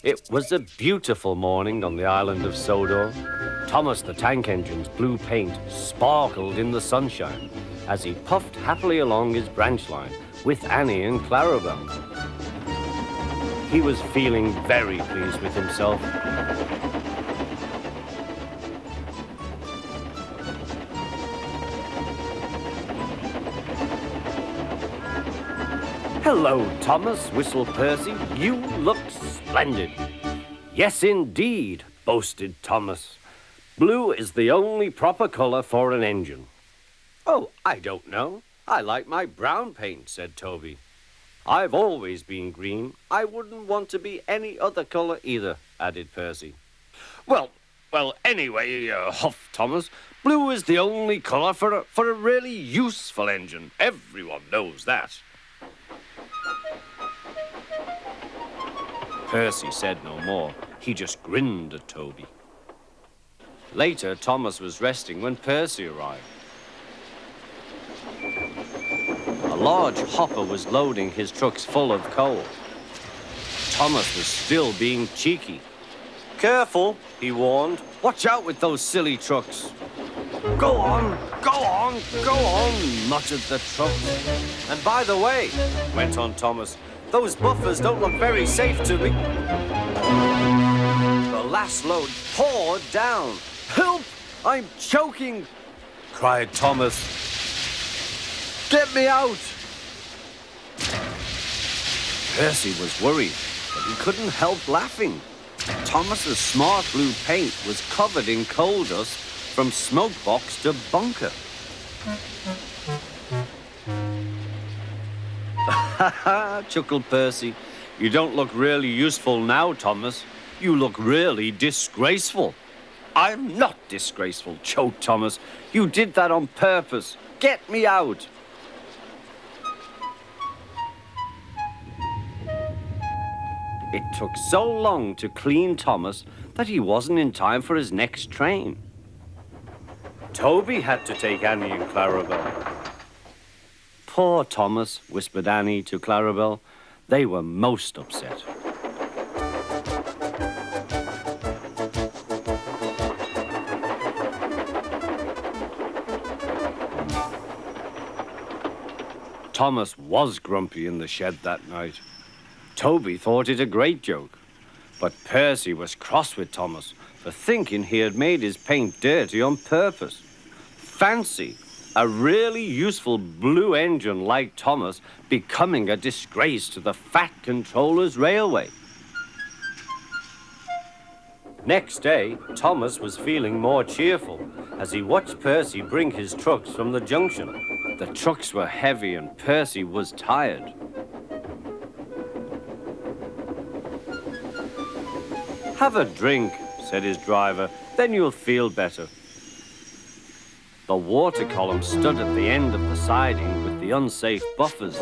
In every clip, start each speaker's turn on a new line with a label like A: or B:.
A: It was a beautiful morning on the island of Sodor. Thomas the Tank Engine's blue paint sparkled in the sunshine as he puffed happily along his branch line with Annie and Clarabel. He was feeling very pleased with himself. "Hello, Thomas," whistled Percy. "You look splendid." "Yes, indeed," boasted Thomas. "Blue is the only proper color for an engine." "Oh, I don't know. I like my brown paint," said Toby. "I've always been green. I wouldn't want to be any other color either," added Percy. Well, anyway, huffed Thomas, "blue is the only color for a really useful engine. Everyone knows that." Percy said no more. He just grinned at Toby. Later, Thomas was resting when Percy arrived. A large hopper was loading his trucks full of coal. Thomas was still being cheeky. "Careful," he warned. "Watch out with those silly trucks." Go on, go on," muttered the trucks. "And by the way," went on Thomas, "those buffers don't look very safe to me." The last load poured down. "Help! I'm choking!" cried Thomas. "Get me out!" Percy was worried, but he couldn't help laughing. Thomas's smart blue paint was covered in coal dust from smoke box to bunker. "Ha ha," chuckled Percy. "You don't look really useful now, Thomas. You look really disgraceful." "I'm not disgraceful," choked Thomas. "You did that on purpose. Get me out." It took so long to clean Thomas that he wasn't in time for his next train. Toby had to take Annie and Clarabel. "Poor Thomas," whispered Annie to Clarabel. They were most upset. Thomas was grumpy in the shed that night. Toby thought it a great joke, but Percy was cross with Thomas for thinking he had made his paint dirty on purpose. Fancy a really useful blue engine like Thomas becoming a disgrace to the Fat Controller's railway. Next day, Thomas was feeling more cheerful as he watched Percy bring his trucks from the junction. The trucks were heavy and Percy was tired. "Have a drink," said his driver, "then you'll feel better." The water column stood at the end of the siding with the unsafe buffers.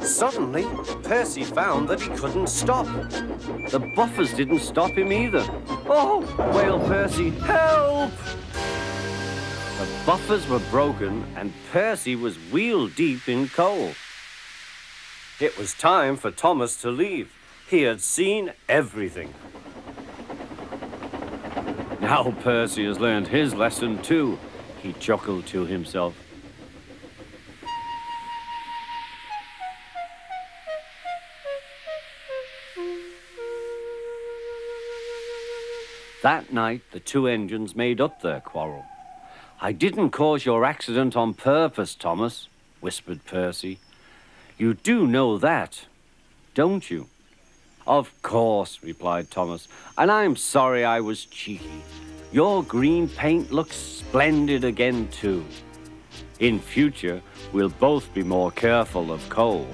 A: Suddenly, Percy found that he couldn't stop. The buffers didn't stop him either. "Oh!" wailed Percy. "Help!" The buffers were broken and Percy was wheel-deep in coal. It was time for Thomas to leave. He had seen everything. "Now Percy has learned his lesson too," he chuckled to himself. That night, the two engines made up their quarrel. "I didn't cause your accident on purpose, Thomas," whispered Percy. "You do know that, don't you?" "Of course," replied Thomas, "and I'm sorry I was cheeky. Your green paint looks splendid again, too. In future, we'll both be more careful of coal."